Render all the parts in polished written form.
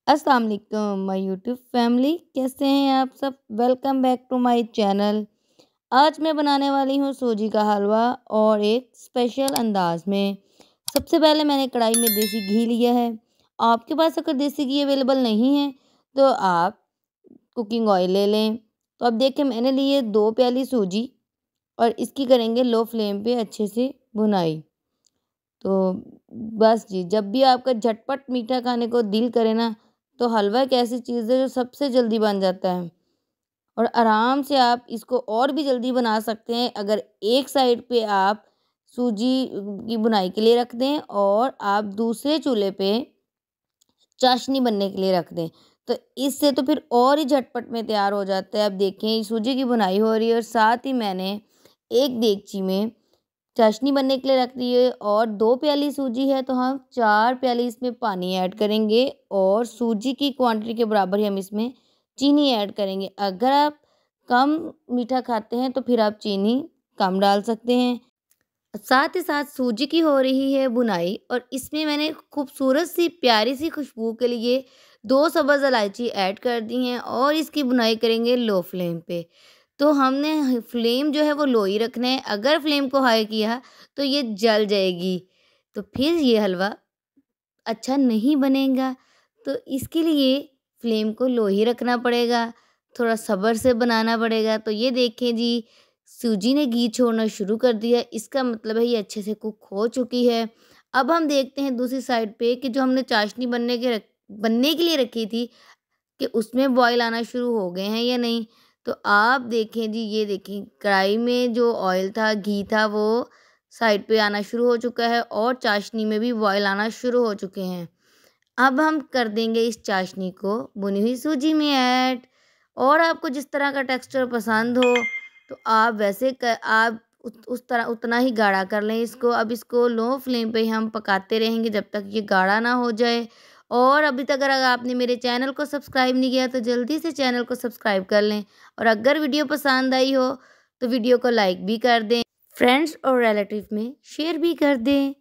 अस्सलाम वालेकुम my YouTube family, कैसे हैं आप सब। Welcome back to my channel. आज मैं बनाने वाली हूँ सूजी का हलवा और एक स्पेशल अंदाज में। सबसे पहले मैंने कढ़ाई में देसी घी लिया है। आपके पास अगर देसी घी अवेलेबल नहीं है तो आप कुकिंग ऑयल ले लें। तो अब देखिए मैंने लिए 2 प्याली सूजी और इसकी करेंगे लो फ्लेम पे अच्छे से भुनाई। तो बस जी, जब भी आपका झटपट मीठा खाने को दिल करे ना, तो हलवा एक ऐसी चीज़ है जो सबसे जल्दी बन जाता है और आराम से आप इसको और भी जल्दी बना सकते हैं अगर एक साइड पे आप सूजी की बुनाई के लिए रख दें और आप दूसरे चूल्हे पे चाशनी बनने के लिए रख दें। तो इससे तो फिर और ही झटपट में तैयार हो जाता है। अब देखें सूजी की बुनाई हो रही है और साथ ही मैंने एक देगची में चाशनी बनने के लिए रख दी है और 2 प्याली सूजी है तो हम 4 प्याली इसमें पानी ऐड करेंगे और सूजी की क्वांटिटी के बराबर ही हम इसमें चीनी ऐड करेंगे। अगर आप कम मीठा खाते हैं तो फिर आप चीनी कम डाल सकते हैं। साथ ही साथ सूजी की हो रही है बुनाई और इसमें मैंने खूबसूरत सी प्यारी सी खुशबू के लिए 2 सब्ज़ इलायची ऐड कर दी हैं और इसकी बुनाई करेंगे लो फ्लेम पे। तो हमने फ्लेम जो है वो लो ही रखना है। अगर फ्लेम को हाई किया तो ये जल जाएगी, तो फिर ये हलवा अच्छा नहीं बनेगा। तो इसके लिए फ्लेम को लो ही रखना पड़ेगा, थोड़ा सब्र से बनाना पड़ेगा। तो ये देखें जी, सूजी ने घी छोड़ना शुरू कर दिया, इसका मतलब है ये अच्छे से कुक हो चुकी है। अब हम देखते हैं दूसरी साइड पे कि जो हमने चाशनी बनने के लिए रखी थी कि उसमें बॉयल आना शुरू हो गए हैं या नहीं। तो आप देखें जी, ये देखें कढ़ाई में जो ऑयल था, घी था, वो साइड पे आना शुरू हो चुका है और चाशनी में भी बॉयल आना शुरू हो चुके हैं। अब हम कर देंगे इस चाशनी को भुनी हुई सूजी में ऐड और आपको जिस तरह का टेक्सचर पसंद हो तो आप वैसे आप उस तरह उतना ही गाढ़ा कर लें इसको। अब इसको लो फ्लेम पे ही हम पकाते रहेंगे जब तक ये गाढ़ा ना हो जाए। और अभी तक अगर आपने मेरे चैनल को सब्सक्राइब नहीं किया तो जल्दी से चैनल को सब्सक्राइब कर लें और अगर वीडियो पसंद आई हो तो वीडियो को लाइक भी कर दें, फ्रेंड्स और रिलेटिव में शेयर भी कर दें।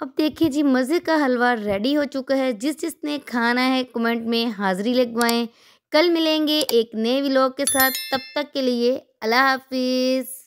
अब देखिए जी, मज़े का हलवा रेडी हो चुका है। जिसने खाना है कमेंट में हाज़िरी लगवाएं। कल मिलेंगे एक नए व्लॉग के साथ, तब तक के लिए अल्लाह हाफ़िज़।